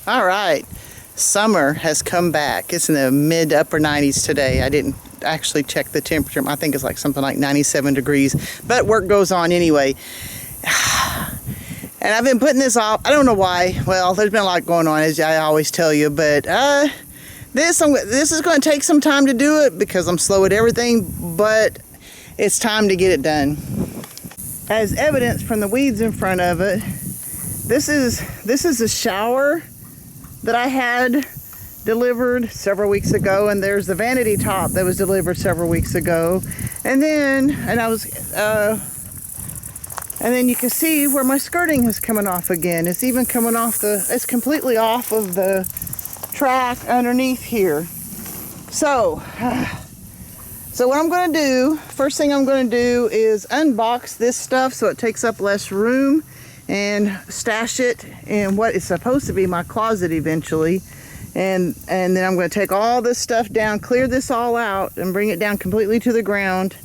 All right, summer has come back. It's in the mid to upper 90s today. I didn't actually check the temperature. I think it's like something like 97 degrees, but work goes on anyway. And I've been putting this off. I don't know why. Well, there's been a lot going on, as I always tell you, but this is going to take some time to do it because I'm slow at everything, but it's time to get it done. As evidence from the weeds in front of it, this is a shower that I had delivered several weeks ago, and there's the vanity top that was delivered several weeks ago, and then you can see where my skirting is coming off again. It's even coming off it's completely off of the track underneath here. So what I'm going to do, first thing I'm going to do is unbox this stuff so it takes up less room, and stash it in what is supposed to be my closet eventually. And then I'm going to take all this stuff down, clear this all out, and bring it down completely to the ground,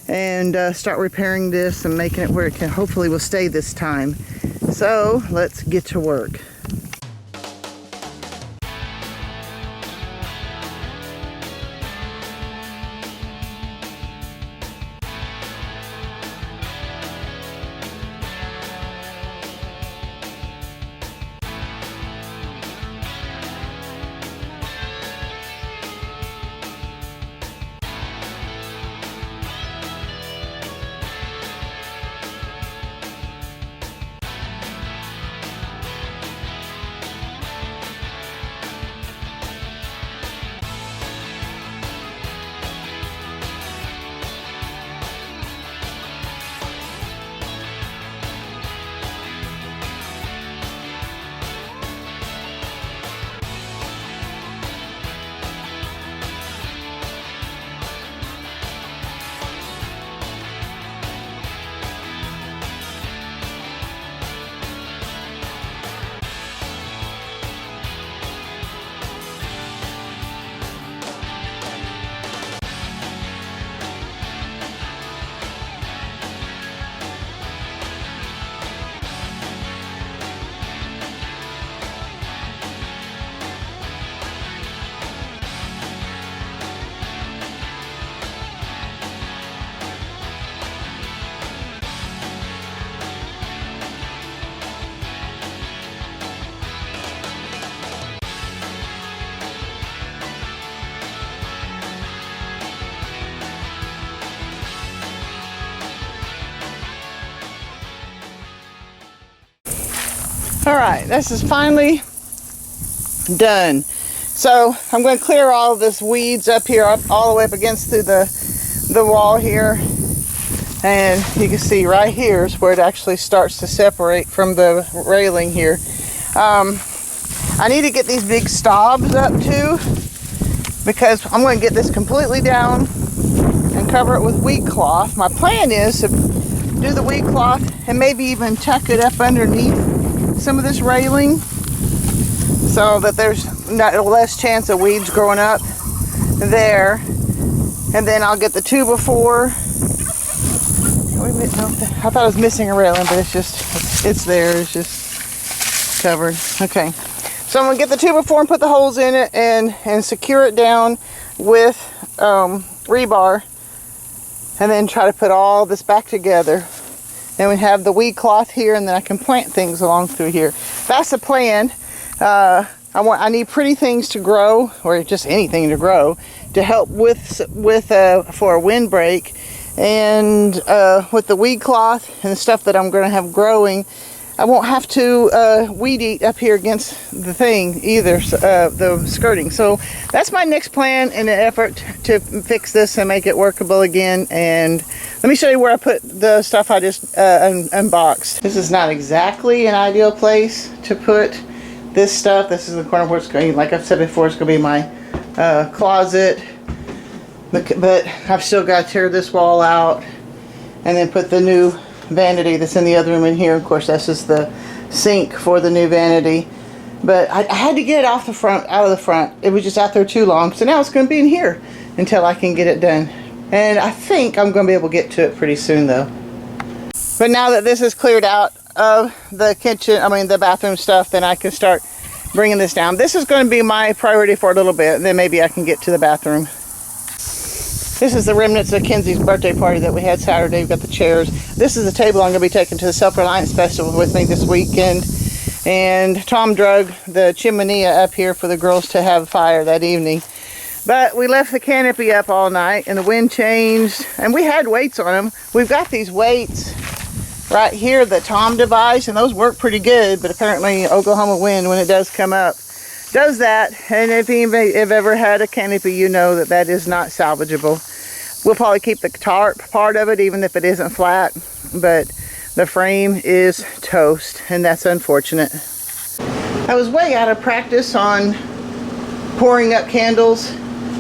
and start repairing this and making it where it can hopefully will stay this time. So let's get to work. All right, this is finally done. So I'm going to clear all of this weeds up here, all the way up against the wall here. And you can see right here is where it actually starts to separate from the railing here. I need to get these big stobs up too, because I'm going to get this completely down and cover it with weed cloth. My plan is to do the weed cloth and maybe even tuck it up underneath some of this railing so that there's not less chance of weeds growing up there. And then I'll get the 2x4. I thought I was missing a railing, but it's there. It's just covered. Okay, so I'm gonna get the 2x4 and put the holes in it and secure it down with rebar, and then try to put all this back together. Then we have the weed cloth here, and then I can plant things along through here. That's the plan. I need pretty things to grow, or just anything to grow, to help for a windbreak, and with the weed cloth and the stuff that I'm going to have growing, I won't have to weed eat up here against the thing either, the skirting. So that's my next plan in an effort to fix this and make it workable again. And let me show you where I put the stuff I just unboxed. This is not exactly an ideal place to put this stuff. This is the corner where it's going, like I've said before, it's going to be my closet. But I've still got to tear this wall out and then put the new vanity that's in the other room in here. Of course, this is the sink for the new vanity. But I had to get it out of the front. It was just out there too long. So now it's going to be in here until I can get it done. And I think I'm going to be able to get to it pretty soon though. But now that this is cleared out of the kitchen, the bathroom stuff, then I can start bringing this down. This is going to be my priority for a little bit, and then maybe I can get to the bathroom. This is the remnants of Kenzie's birthday party that we had Saturday. We've got the chairs. This is the table I'm going to be taking to the Self-Reliance Festival with me this weekend. And Tom drug the chimney up here for the girls to have fire that evening. But we left the canopy up all night, and the wind changed, and we had weights on them. We've got these weights right here that Tom devised, and those work pretty good, but apparently Oklahoma wind, when it does come up, does that. And if anybody have ever had a canopy, you know that that is not salvageable. We'll probably keep the tarp part of it, even if it isn't flat, but the frame is toast, and that's unfortunate. I was way out of practice on pouring up candles.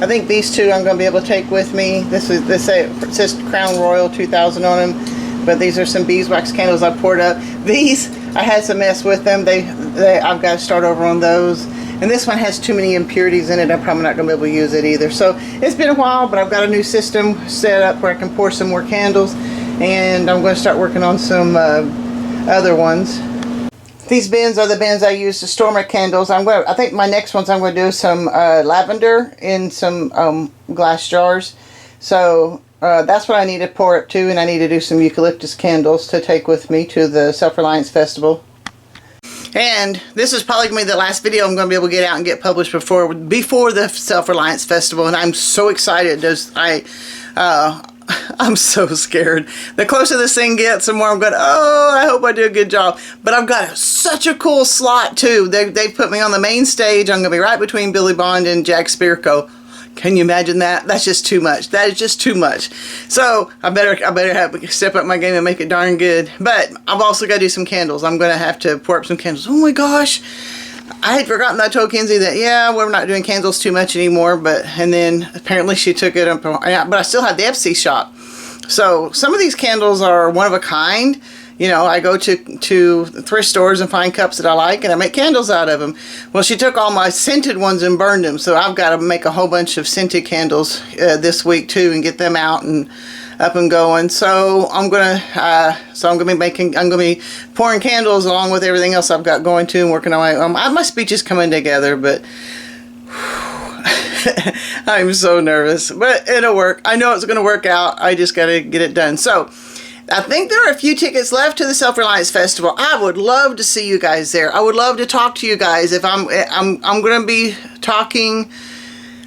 I think these two I'm going to be able to take with me. This says Crown Royal 2000 on them, but these are some beeswax candles I poured up. These, I had some mess with them. I've got to start over on those. And this one has too many impurities in it. I'm probably not going to be able to use it either. So it's been a while, but I've got a new system set up where I can pour some more candles, and I'm going to start working on some other ones. These bins are the bins I use to store my candles. I think my next ones I'm going to do some lavender in some glass jars. So that's what I need to pour up to, and I need to do some eucalyptus candles to take with me to the Self-Reliance Festival. And this is probably going to be the last video I'm going to be able to get out and get published before the Self-Reliance Festival, and I'm so excited. I'm so scared. The closer this thing gets, the more I'm going, oh, I hope I do a good job. But I've got such a cool slot, too. They put me on the main stage. I'm going to be right between Billy Bond and Jack Spirko. Can you imagine that? That's just too much. That is just too much. So I better step up my game and make it darn good. But I've also got to do some candles. I'm going to have to pour up some candles. Oh my gosh. I had forgotten that I told Kenzie that, yeah, we're not doing candles too much anymore, and then apparently she took it up, but I still have the Etsy shop. So some of these candles are one of a kind. You know, I go to thrift stores and find cups that I like, and I make candles out of them. Well, she took all my scented ones and burned them, so I've got to make a whole bunch of scented candles this week too, and get them out and up and going. So I'm gonna be pouring candles along with everything else I've got going too, and working on my speech is coming together, but I'm so nervous, but it'll work. I know it's gonna work out. I just gotta get it done. So I think there are a few tickets left to the Self-Reliance Festival. I would love to see you guys there. I would love to talk to you guys. If I'm going to be talking,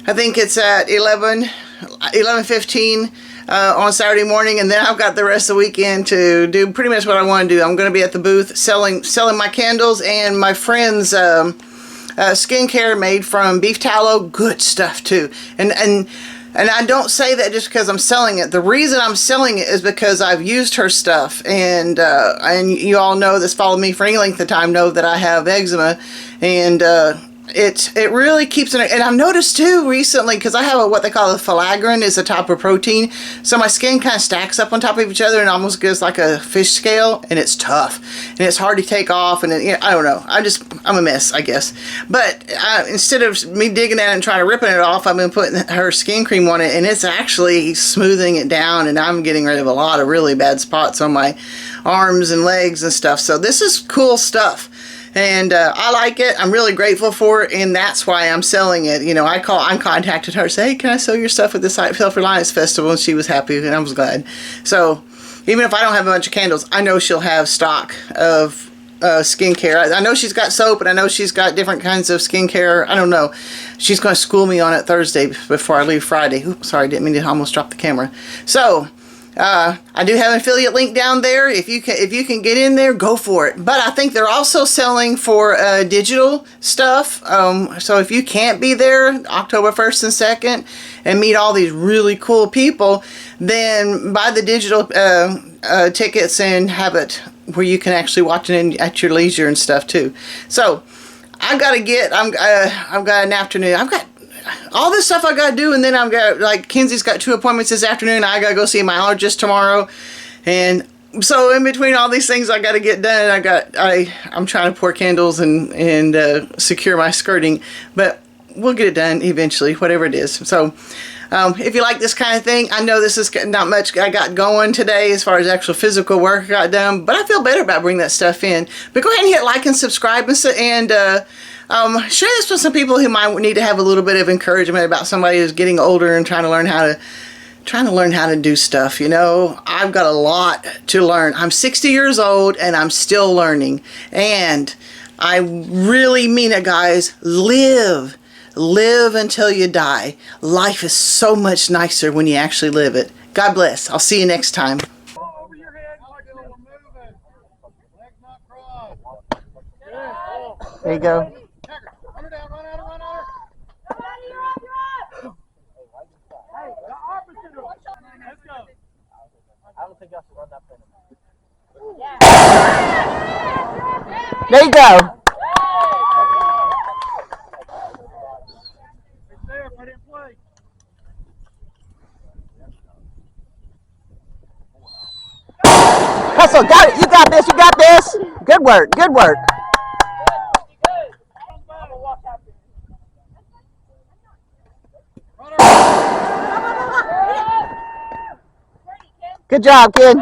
I think it's at 11:15 on Saturday morning, and then I've got the rest of the weekend to do pretty much what I want to do. I'm going to be at the booth selling my candles and my friend's skincare made from beef tallow. Good stuff too. And I don't say that just because I'm selling it. The reason I'm selling it is because I've used her stuff. And you all know that's followed me for any length of time know that I have eczema. And it really keeps it. And I've noticed too recently, because I have what they call a filaggrin, is a type of protein. So my skin kind of stacks up on top of each other and almost gives like a fish scale. And it's tough. And it's hard to take off. And I don't know. I'm a mess, I guess. But instead of me digging at it and trying to ripping it off, I've been putting her skin cream on it. And it's actually smoothing it down. And I'm getting rid of a lot of really bad spots on my arms and legs and stuff. So this is cool stuff. And I like it. I'm really grateful for it, and that's why I'm selling it. You know, I contacted her, say, hey, can I sell your stuff at the Self-Reliance Festival? And she was happy, and I was glad. So even if I don't have a bunch of candles, I know she'll have stock of skincare. I know she's got soap, and I know she's got different kinds of skincare. I don't know. She's going to school me on it Thursday before I leave Friday. Oops, sorry, didn't mean to almost drop the camera. So I do have an affiliate link down there. If you can get in there, go for it. But I think they're also selling for digital stuff. So if you can't be there October 1st and 2nd and meet all these really cool people, then buy the digital tickets and have it where you can actually watch it at your leisure and stuff too. So I've got an afternoon. I've got all this stuff I gotta do, and then I've got, like, Kenzie's got 2 appointments this afternoon. I gotta go see my allergist tomorrow, and so in between all these things I gotta get done, I'm trying to pour candles and secure my skirting, but we'll get it done eventually, whatever it is. So If you like this kind of thing, I know this is not much I got going today as far as actual physical work I got done, but I feel better about bringing that stuff in. But go ahead and hit like and subscribe and share this with some people who might need to have a little bit of encouragement about somebody who's getting older and trying to learn how to do stuff. You know, I've got a lot to learn. I'm 60 years old and I'm still learning, and I really mean it, guys. Live until you die. Life is so much nicer when you actually live it. God bless. I'll see you next time. Over your head, moving. Legs not crossed. There you go. Run her down, run at her. Hey, the opposite of it. Let's go. I don't think I should run that thing. There you go. It's there, put it in play. Hustle, got it. You got this. Good work. Good job, kid.